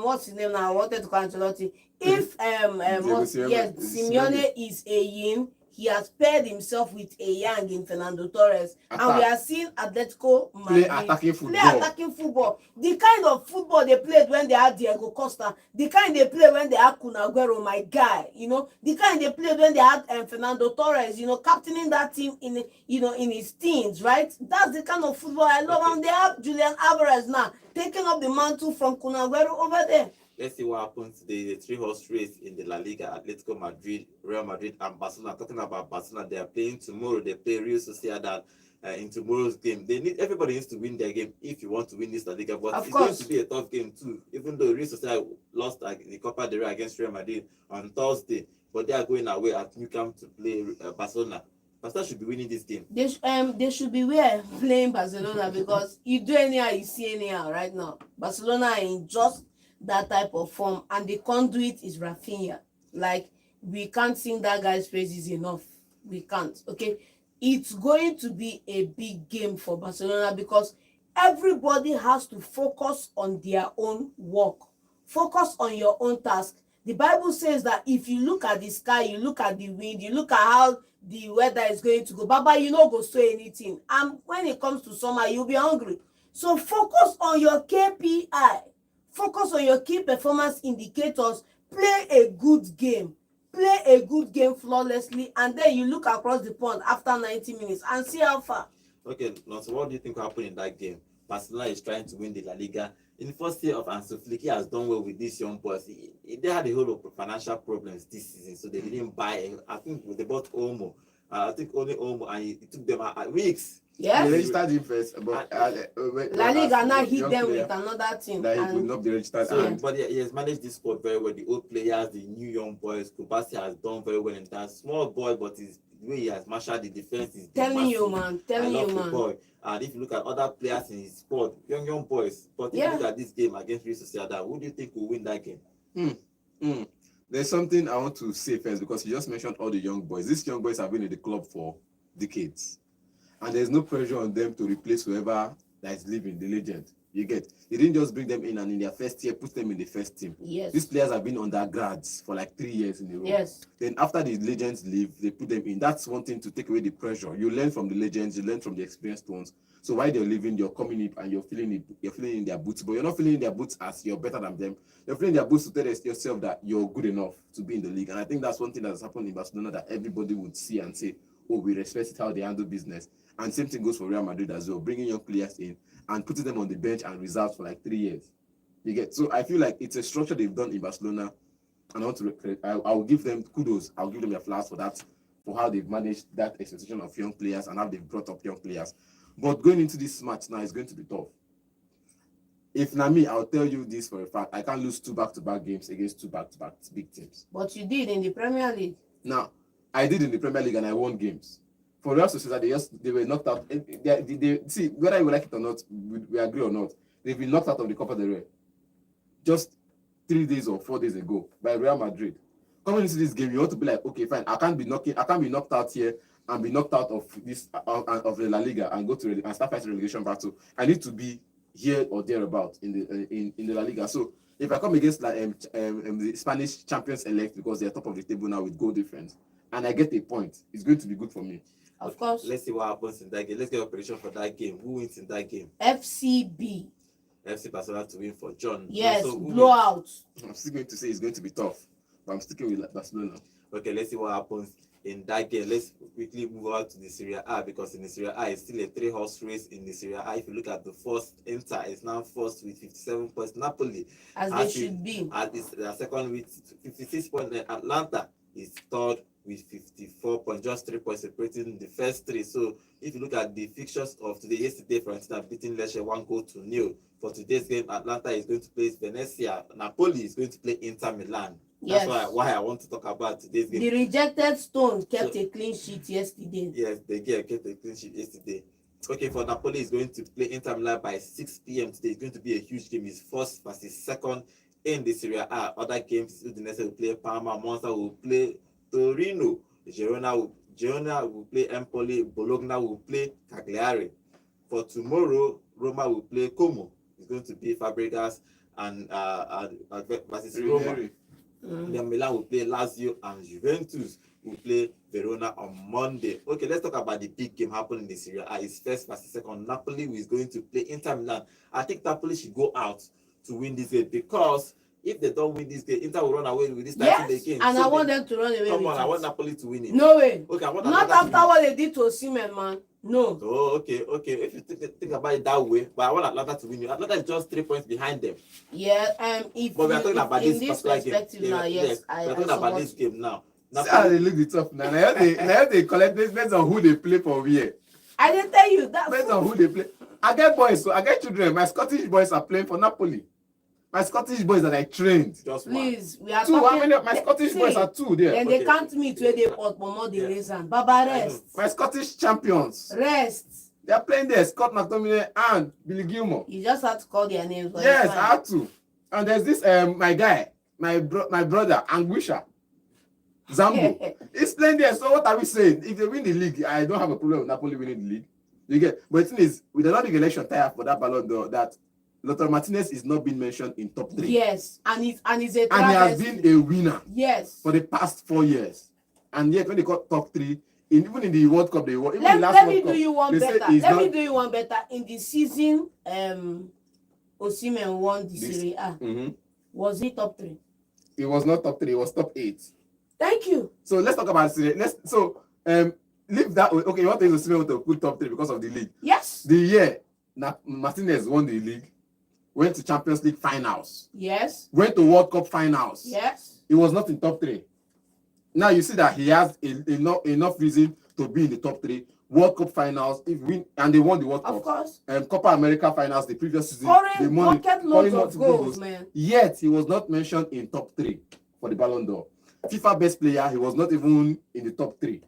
what's his name now? I wanted to call Ancelotti. If Simeone is a yin, he has paired himself with a yang in Fernando Torres, and we are seeing Atletico Madrid play attacking football. The kind of football they played when they had Diego Costa, the kind they play when they had Kun Aguero, my guy, the kind they played when they had Fernando Torres, captaining that team in his teens, right? That's the kind of football I love. And they have Julian Alvarez now taking up the mantle from Kun Aguero over there. Let's see what happens today. The 3-horse race in the La Liga: Atletico Madrid, Real Madrid, and Barcelona. Talking about Barcelona, they are playing tomorrow. They play Real Sociedad in tomorrow's game. Everybody needs to win their game if you want to win this La Liga. But it's going to be a tough game too. Even though Real Sociedad lost the Copa del Rey against Real Madrid on Thursday, but they are going away at Nou Camp to play Barcelona. Barcelona should be winning this game. They should be playing Barcelona because you do anyhow, you see anyhow right now. Barcelona are in just that type of form, and the conduit is Rafinha. Like, we can't sing that guy's praises enough. We can't. Okay, it's going to be a big game for Barcelona because everybody has to focus on their own work. Focus on your own task. The Bible says that if you look at the sky, you look at the wind, you look at how the weather is going to go, Baba, you no go sow anything. And when it comes to summer, you'll be hungry. So focus on your KPI. Focus on your key performance indicators. Play a good game. Play a good game flawlessly, and then you look across the pond after 90 minutes and see how far. Okay, now, so what do you think will happen in that game? Barcelona is trying to win the La Liga. In the first year of Ansu Flick, he has done well with these young boys. They had a whole lot of financial problems this season, so they didn't buy. I think they bought Olmo. I think only Olmo, and it took them weeks. Yes. They registered him first, but La Liga now hit them with another team. That he could not be registered. So, and but he has managed this squad very well. The old players, the new young boys. Kubasi has done very well in that. Small boy, but the way he has marshaled the defense is telling you, massive. man. I love the boy. And if you look at other players in his squad, young boys. But if you look at this game against Real Sociedad, who do you think will win that game? There's something I want to say first, because you just mentioned all the young boys. These young boys have been in the club for decades, and there's no pressure on them to replace whoever that is leaving, the legend. You get? They didn't just bring them in and in their first year put them in the first team. Yes. These players have been undergrads for like 3 years in a row. Yes. Then after the legends leave, they put them in. That's one thing to take away the pressure. You learn from the legends, you learn from the experienced ones. So while they're leaving, you're coming up and you're feeling in their boots, but you're not feeling in their boots as you're better than them. You're feeling in their boots to tell yourself that you're good enough to be in the league. And I think that's one thing that has happened in Barcelona that everybody would see and say, oh, we respect it how they handle business. And same thing goes for Real Madrid as well, bringing young players in and putting them on the bench and reserves for like 3 years. You get? So I feel like it's a structure they've done in Barcelona, and I want to I'll give them kudos. I'll give them their flowers for that, for how they've managed that expectation of young players and how they've brought up young players. But going into this match now is going to be tough. If not me, I'll tell you this for a fact. I can't lose 2 back-to-back games against 2 back-to-back big teams. But you did in the Premier League. Now, I did in the Premier League and I won games. For Real Sociedad, they were knocked out. They see, whether you like it or not, we agree or not, they've been knocked out of the Copa del Rey just 3 days or 4 days ago by Real Madrid. Coming into this game, you want to be like, okay, fine, I can't be knocked out here and be knocked out of this of the La Liga and go to and start fighting relegation battle. I need to be here or thereabout in the La Liga. So if I come against the Spanish champions elect, because they're top of the table now with goal difference, and I get a point, it's going to be good for me. Of course. Let's see what happens in that game. Let's get a prediction for that game. Who wins in that game? FCB. FC Barcelona to win for John. Yes, so blowout. I'm still going to say it's going to be tough, but I'm sticking with Barcelona. Okay, let's see what happens in that game. Let's quickly move on to the Serie A, because in the Serie A, it's still a 3-horse race in the Serie A. If you look at the first, Inter is now first with 57 points. Napoli, As they should be. Is second with 56 points. Atlanta is third with 54 points, just 3 points separating the first 3. So if you look at the fixtures of today, yesterday, for instance, beating Lecce 1-0. For today's game, Atlanta is going to play Venezia. Napoli is going to play Inter Milan. That's why I want to talk about today's game. The rejected Stone kept a clean sheet yesterday. Yes, they kept a clean sheet yesterday. Okay, for Napoli is going to play Inter Milan by 6 p.m. today. It's going to be a huge game. It's first versus second in the Serie A. Other games, Udinese will play Parma, Monza will play Torino, Girona will play Empoli, Bologna will play Cagliari. For tomorrow, Roma will play Como. It's going to be Fabregas and versus Roma. Then Milan will play Lazio, and Juventus will play Verona on Monday. Okay, let's talk about the big game happening in the Serie A. It's first versus second. Napoli is going to play Inter Milan. I think Napoli should go out to win this game, because if they don't win this game, Inter will run away with this title again. And so I want them to run away Come with on, it. I want Napoli to win it. No way. Okay, I want Not after what they did to Osimhen, man. No. Oh, okay. If you think about it that way, but I want Atlanta to win it. Atlanta is just 3 points behind them. Yeah, But we are talking about this perspective game. now, yes. We are talking about this game now. See how they look it up now. Now they collect this based on who they play for here. I didn't tell you that. Based on who they play. I get boys, so I get children. My Scottish boys are playing for Napoli. My Scottish boys that I trained. Just Please, we are 2. talking. How many of my Scottish boys are 2 there? Then they can't meet where they put more the reason. Baba, rest. My Scottish champions. Rest. They are playing there. Scott McTominay and Billy Gilmore. You just have to call their names. Yes, I had to. And there's this my guy, my brother, Angusha Zambo. He's playing there. So what are we saying? If they win the league, I don't have a problem with Napoli winning the league. You get, but the thing is, with the election tie for that Ballon d'Or, that Lautaro Martinez is not being mentioned in top 3. Yes, and he's a and he has been a winner. Yes. For the past 4 years, and yet when they got top 3, even in the World Cup, even the last let me World do Cup, you one they say better. he's Let me not- do you one better. In the season, Osimhen won the This- Serie A. Mhm. Was he top 3? It was not top 3, it was top 8. Thank you. So let's talk about Serie. Leave that. Okay, you want to use Osimhen to put top 3 because of the league. Yes. The year Martinez won the league, went to Champions League finals, Yes. went to World Cup finals. Yes. He was not in top 3. Now you see that he has enough reason to be in the top 3. World Cup finals, and they won the World Cup. Of course. Copa America finals the previous season. They Scoring won bucket scoring loads of multiple goals, man. Yet he was not mentioned in top 3 for the Ballon d'Or. FIFA best player, he was not even in the top 3.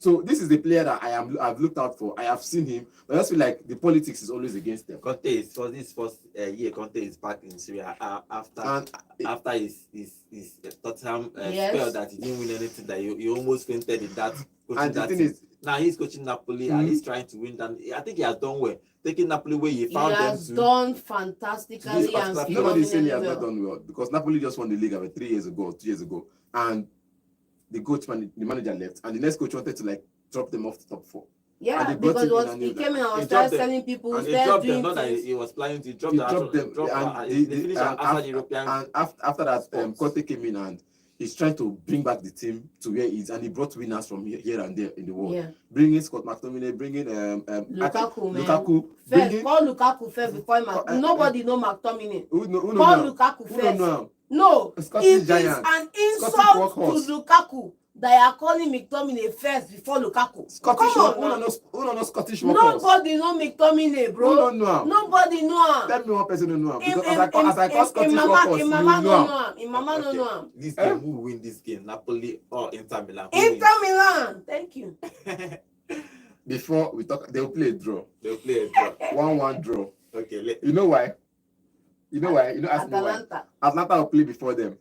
So this is the player that I've looked out for. I have seen him, but I just feel like the politics is always against them. Conte is for this first year. Conte is back in Syria after his Tottenham spell that he didn't win anything. That he almost fainted in that. And the thing is, now he's coaching Napoli and he's trying to win. And I think he has done well. Taking Napoli where he found them to. He has done fantastically and nobody saying he has well. not done well because Napoli just won the league about 3 years ago, 2 years ago, and the manager left, and the next coach wanted to like drop them off the top 4. Yeah, because he came in and was started selling people. And he dropped them, not that he was planning to drop them. They finished after the European. And after that, Conte came in and he's trying to bring back the team to where it is, and he brought winners from here and there in the world. Yeah. Bringing Scott McTominay, bringing Lukaku, man. Lukaku. First, call Lukaku first before nobody know McTominay. Call Lukaku first. No, it is an insult to Lukaku that you are calling McTominay first before Lukaku. Scottish, Come on, who don't know Scottish workers? Nobody know McTominay, bro. Who don't know him? Nobody know him. Tell me one person who know him. Because as I call Scottish workers, you know him. Mama don't know him. This game, who will win this game? Napoli or Inter Milan? Inter Milan. Thank you. Before we talk, they'll play a draw. 1-1 draw. Okay. You know why? You know, ask me why. Atalanta. Atlanta will play before them.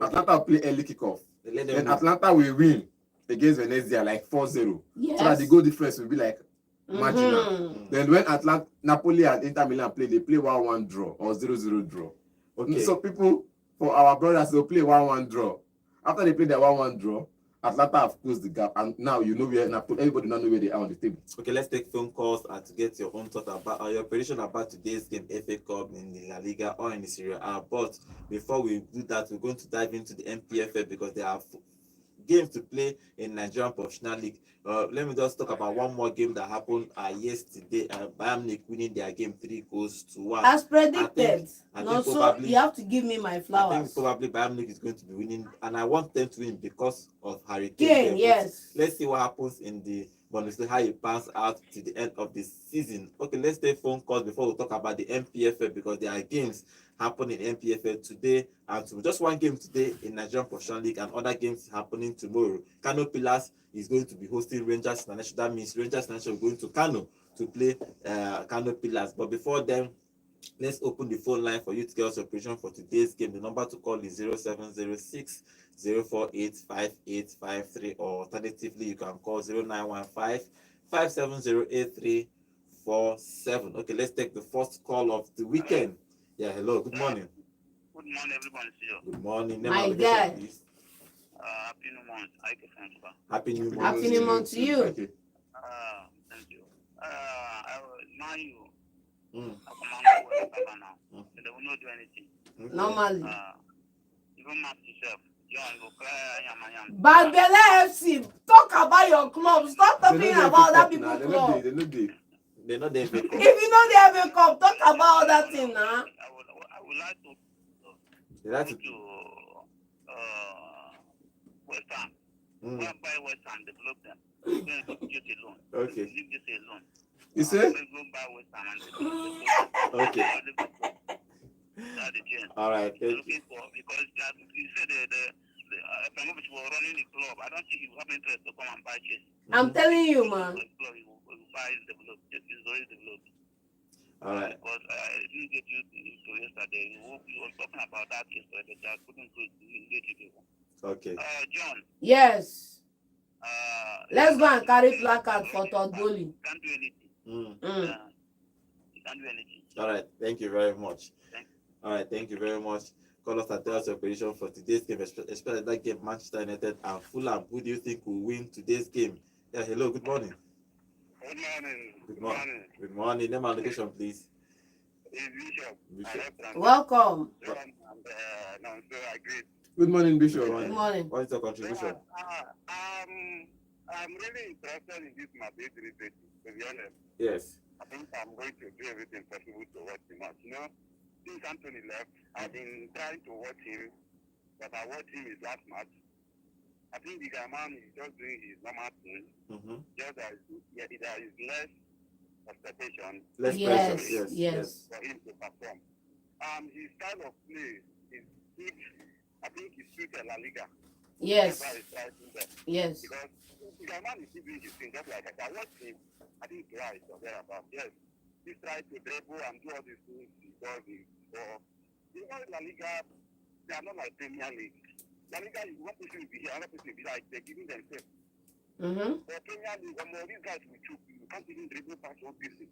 Atlanta will play early kickoff. Then Atlanta will win against Venezia like 4-0. Yes. So that the goal difference will be like marginal. Then when Napoli and Inter Milan play, they play 1-1 draw or 0-0 draw. Okay. So people, for our brothers, they'll play 1-1 draw. After they play their 1-1 draw, Atlanta have closed the gap, and now you know where everybody now know where they are on the table. Okay, let's take phone calls and to get your own thought about your prediction about today's game, FA Cup in the La Liga or in the Serie A. But before we do that, we're going to dive into the MPFL because there are games to play in Nigerian Professional League. Let me just talk about one more game that happened yesterday. Bayern Munich winning their game 3-1. As predicted. I think Also, probably, you have to give me my flowers. I think probably Bayern Munich is going to be winning, and I want them to win because of Harry Kane. Yes. Let's see what happens in the Bundesliga, how it pans out to the end of the season. Okay, let's take phone calls before we talk about the MPFL because there are games happening in MPFL today and just one game today in Nigerian Professional League and other games happening tomorrow. Kano Pillars is going to be hosting Rangers International. That means Rangers International is going to Kano to play Kano Pillars. But before then, let's open the phone line for you to get us your prediction for today's game. The number to call is 0706 048 5853, or alternatively, you can call 0915 5708347. Okay, let's take the first call of the weekend. Yeah, hello, good morning. Good morning, everybody. Good morning. My guy. Happy New Month. Happy New Month. Happy New Month to you. Okay. Thank you. I will now you. Mm. Now. They will not do anything. Okay. Normally. Even map yourself. You go cry. Bad Belle FC, talk about your club. Stop talking about other people's club. They're not there. If you know they have a cup, talk about other thing now. I would like to That's go to West Ham. Buy West Ham, develop them. Don't get a loan. Okay. Leave this alone. You say? Let's go buy West Ham and develop them. Okay. That's the thing. All right. They're looking for, because you said Abramovich was running the club. I don't think he will have interest to come and buy chess. I'm telling you, man. The club he will buy and develop. It's already developed. All right. Because I didn't get you to yesterday. We were talking about that yesterday, but I couldn't get you to. Okay. John. Yes. Let's go and carry placard for Todd Bowley. Can't do anything. You can't do anything. All right. Thank you very much. All right. Thank you very much. Call us and tell us your prediction for today's game, especially that game, Manchester United and Fulham. Who do you think will win today's game? Yeah, hello, good morning. Good morning. Good morning. Good morning. Name and location, please. It's Bishop. Bishop. Welcome. So I agree. Good morning, Bishop. Good morning. What is your contribution? I'm really interested in this Madrid debate, to be honest. Yes. I think I'm going to do everything possible to watch the match. You know, since Anthony left, I've been trying to watch him, but I watched him his last match. I think the guy man is just doing his normal thing. Mm-hmm. Just that there is less expectation. Less pressure. Yes. For him to perform. His style of play is good. I think he suits La Liga. Yes. Yes. Because the guy man is still doing his thing, just like I watched him. I think twice or thereabout. Yes. He tries to dribble and do all these things he does before. You know, La Liga, they are not like Premier League. La Liga, one person will be here, another person will be like, they're giving themselves. Mm-hmm. For Premier League, these guys will choke you. You can't even dribble past one person.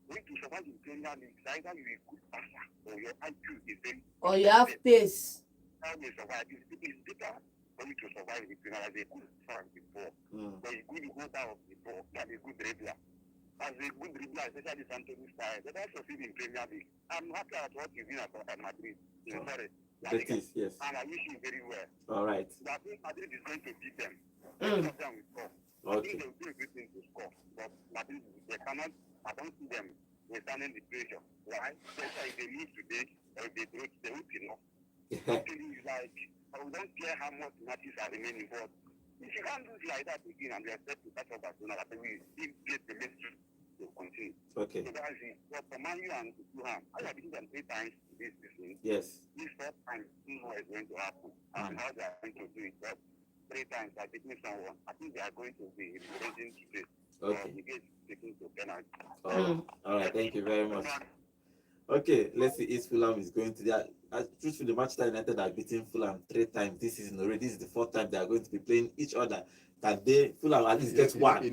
When to survive in Premier League, either you're a good passer or your IQ is very. Or you have pace. How you survive? It's better for you to survive in Premier League as a good fan before. But it's good to go down before than a good dribbler. As a good dribbler, especially Anthony style, they don't succeed in Premier League. I'm happy at what you're doing at Madrid. Sorry. Yes. And I wish you very well. All right. But I think Madrid is going to beat them. Mm. Of them will score. I think they will do everything to score. But Madrid, they cannot. I don't see them withstanding the pressure. Why? If they lose today, or if they draw, they won't be enough. Actually, it's like, I don't care how much matches are remaining, but if you can't do it like that again and you expect to catch up Barcelona, I think we still get the message to continue. Okay. So that's it. But for Man U and Fulham, I have beaten them 3 times this season. Yes. This 4th time, I don't know what is going to happen and how they are going to do it. But 3 times I beat someone. I think they are going to be raising today. Okay. You get taking to penalty. All right. Thank you very much. Okay, let's see if Fulham is going to that. Truthfully, Manchester United are beating Fulham 3 times this season already. This is the 4th time they are going to be playing each other. Can they, Fulham at least get one? You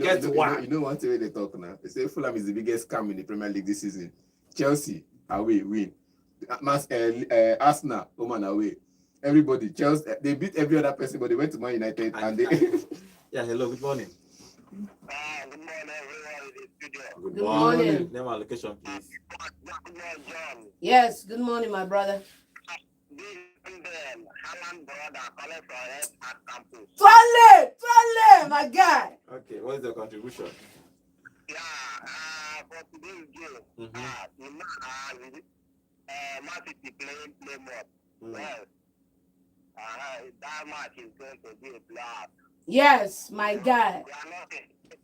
know one thing they talk now. They say Fulham is the biggest scam in the Premier League this season. Chelsea away win. Arsenal home and away. Everybody, Chelsea, they beat every other person, but they went to Man United and they. Yeah, hello, good morning. Good morning, everyone in the studio. Good morning. Name and location, please. Good morning, John. Yes. Good morning, my brother. This is the Hammond brother calling for us at campus. Twale, my guy. Okay, what is your contribution? Yeah, for today's game, Man City playing Plymouth. Well, that match is going to be a blowout. Yes, my guy.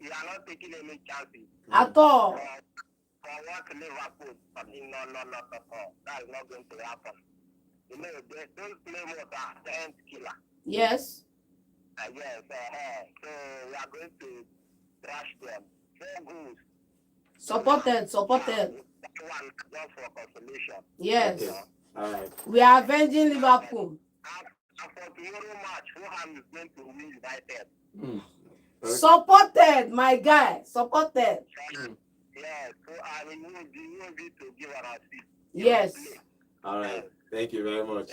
We are not taking any chances. At all. For what Liverpool, I mean, no. That is not going to happen. You know, they don't play more than 10 killer. Yes. Yes, so we are going to trash them. 4 goals. Supported. That one just for consolation. Yes. Okay. All right. We are avenging Liverpool. And for tomorrow match, Fulham is going to win United. Supported, my guy. Supported. Yeah, so I will be to give our seat. Yes. All right. Thank you very much.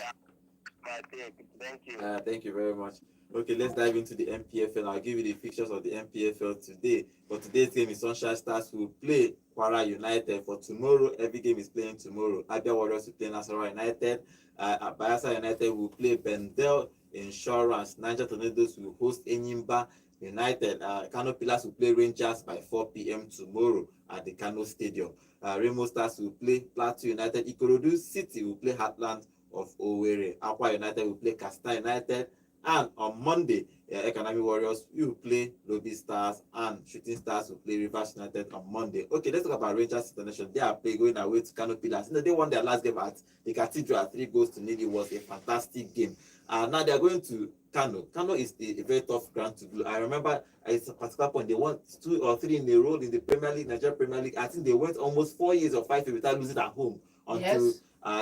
Thank you. Thank you very much. Okay, let's dive into the MPFL. I'll give you the fixtures of the MPFL today. For today's game is Sunshine Stars who play Kwara United. For tomorrow, every game is playing tomorrow. Abia Warriors will play Nasarawa United. Bayelsa United will play Bendel Insurance. Niger Tornadoes will host Enyimba United. Kano Pillars will play Rangers by 4 p.m. tomorrow at the Kano Stadium. Remo Stars will play Plateau United. Ikorodu City will play Heartland of Owerri. Akwa United will play Castor United. And on Monday, Economy Warriors will play Lobby Stars and Shooting Stars will play Rivers United on Monday. Okay, let's talk about Rangers International. They are going away to Kano Pillars. They won their last game at the Cathedral 3-0. It was a fantastic game. Now they are going to Kano. Kano is a very tough ground to do. I remember at a particular point they won 2 or 3 in a row in the Premier League, Nigeria Premier League. I think they went almost 4 years or 5 years without losing at home until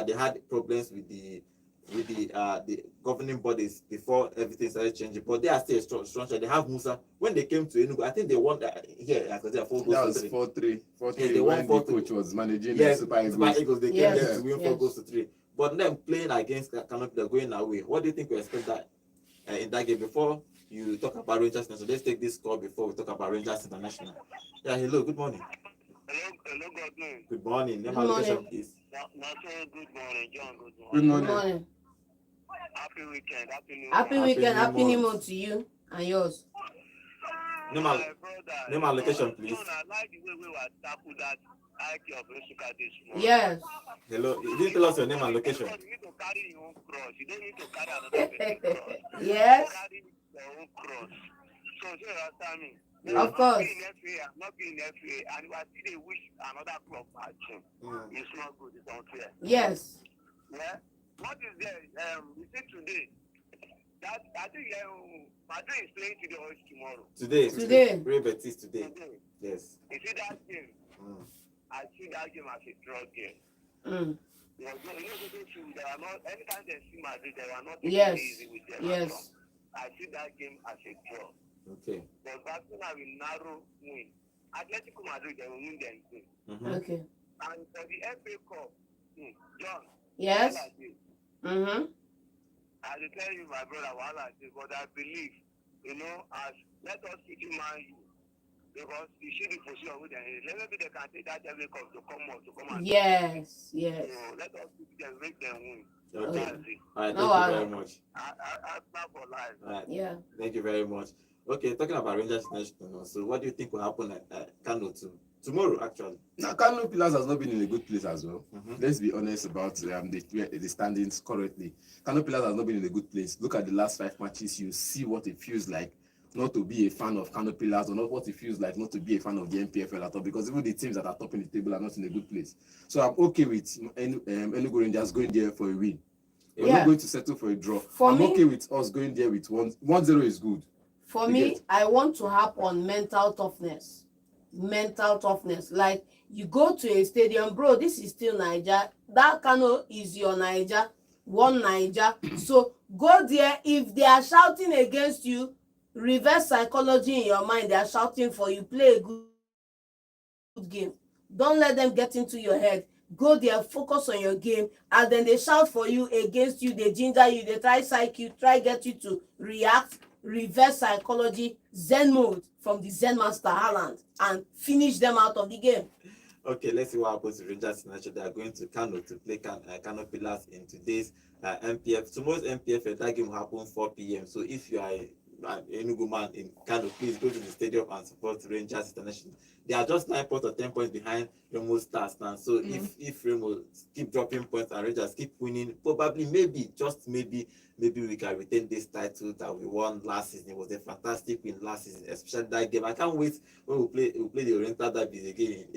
they had problems with the governing bodies before everything started changing. But they are still strong. They have Musa. When they came to Enugu, I think they won here. That was 4-3. 4-3. Yeah, they won 4-3 when the coach was managing Super Eagles. They came there to win 4-3. But then playing against Kano, they're going away. What do you think we expect that in that game before you talk about Rangers. So let's take this call before we talk about Rangers International. Yeah, hello, good morning. Hello, good morning. Good morning. Name Good and location, morning. please. Good morning, John. Good Good morning. Good morning. morning. Happy weekend. Happy New Happy Year. weekend. New Happy New Month. Month to you and yours. Name My and brother. name and location, please. John, I like the way we were tackle that IQ of Resuka this morning. Yes. Hello. You didn't tell us your name and location. You need to carry your own cross. You don't need to carry another person's cross. Yes. Carry your own cross. So you understand me? Of course. I'm not being FA, and I see they wish another club matching. It's not good. It's unfair. Yes. Yeah. What is there? You see today. That I think Madrid is playing today or tomorrow. Today. Real Betis today. Yes. You see that game? I see that game as a draw game. There are not anytime they see Madrid, they are not easy with them. Yes. I see that game as a draw. Okay. But Barcelona will narrow win. Atletico Madrid they will win their game. Okay. And for the FA Cup, John. Yes. I will tell you, my brother, what I say, but I believe, as let us keep in mind because you see the position with them. Maybe they can take that FA Cup to come out. Yes. So let us keep them, make them win. Okay. All right. No, Thank you very much. I plan for life. All right. Yeah. Thank you very much. Okay, talking about Rangers International. So, what do you think will happen at Kano tomorrow? Actually, Now, Kano Pillars has not been in a good place as well. Mhm. Let's be honest about the standings currently. Kano Pillars has not been in a good place. Look at the last 5 matches. You see what it feels like not to be a fan of Kano Pillars, or not what it feels like not to be a fan of the NPFL at all. Because even the teams that are top in the table are not in a good place. So I'm okay with Enugu Rangers going there for a win. We're not going to settle for a draw. I'm okay with us going there with 1-0 is good. For me, I want to harp on mental toughness. Mental toughness. Like, you go to a stadium, bro, this is still Niger. That Kano is your Niger. One Niger. So, go there. If they are shouting against you, reverse psychology in your mind. They are shouting for you. Play a good game. Don't let them get into your head. Go there, focus on your game, and then they shout for you, against you, they ginger you, they try psych you, try get you to react. Reverse psychology, Zen mode from the Zen master Haaland, and finish them out of the game. Okay, let's see what happens to Rangers International. They are going to Kano to play Kano Pillars in today's MPF. Tomorrow's MPF, that game will happen 4 p.m. So if you are an Enugu man in Kano, please go to the stadium and support Rangers International. They are just 9 points or 10 points behind Remo Stars now. So if Remo keep dropping points and Rangers keep winning, probably, maybe, just maybe we can retain this title that we won last season. It was a fantastic win last season, especially that game. I can't wait when we play the Oriental Derby again.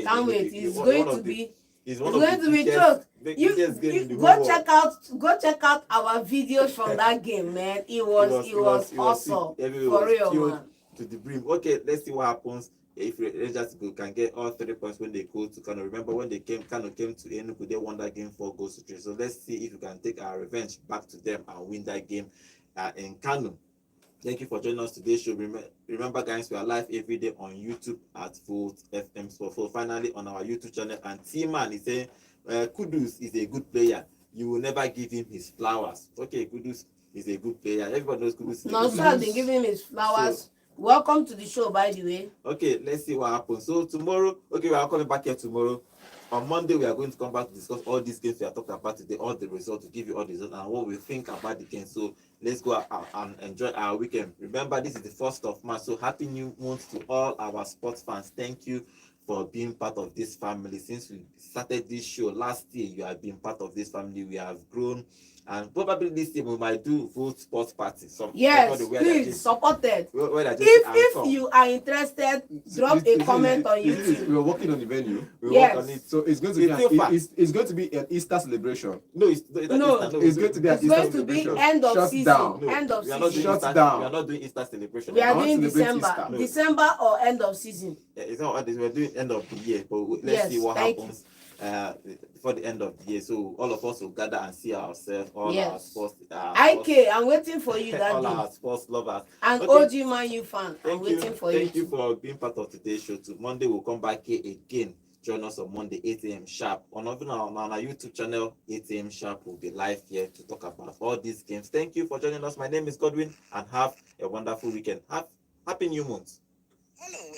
Can't wait. It's going to be. It's going to be choked. You go check out our videos from that game, man. It was awesome. For real, man. To the brim. Okay, let's see what happens if Rangers can get all 3 points when they go to Kano. Remember when Kano came to Enugu, they won that game 4-3. So let's see if we can take our revenge back to them and win that game in Kano. Thank you for joining us today's show. Remember, guys, we are live every day on YouTube at Volt FM Sport. So finally on our YouTube channel, and T-Man is saying Kudus is a good player. You will never give him his flowers. Okay, Kudus is a good player. Everybody knows Kudus. No, so I've been giving him his flowers. So, welcome to the show, by the way. Okay, let's see what happens. So tomorrow, we are coming back here tomorrow. On Monday, we are going to come back to discuss all these games we are talking about today, all the results, to give you all the results and what we think about the game. So let's go out and enjoy our weekend. Remember, this is the 1st of March. So happy new month to all our sports fans. Thank you for being part of this family. Since we started this show last year, you have been part of this family. We have grown. And probably this year we might do Volt Sports Party. Yes, please, supported. If you are interested, drop a comment on YouTube. We're working on the venue. Yes. On it. So it's going to be an Easter celebration. No, it's going to be an Easter celebration. End of season. Down. End of season. Shut down. We are not doing Easter celebration. We are doing December. No. December or end of season. Yeah, it's not. We're doing end of the year, but let's see what happens. Before the end of the year, so all of us will gather and see ourselves, our sports. I'm waiting for you that all day. Our sports lovers and OG Man U fan. I'm waiting for you. Thank you for being part of today's show. Monday we'll come back here again join us on Monday, 8 a.m. sharp. On our YouTube channel, 8 a.m. sharp, will be live here to talk about all these games. Thank you for joining us. My name is Godwin, and have a wonderful weekend. Happy New Month. Hello,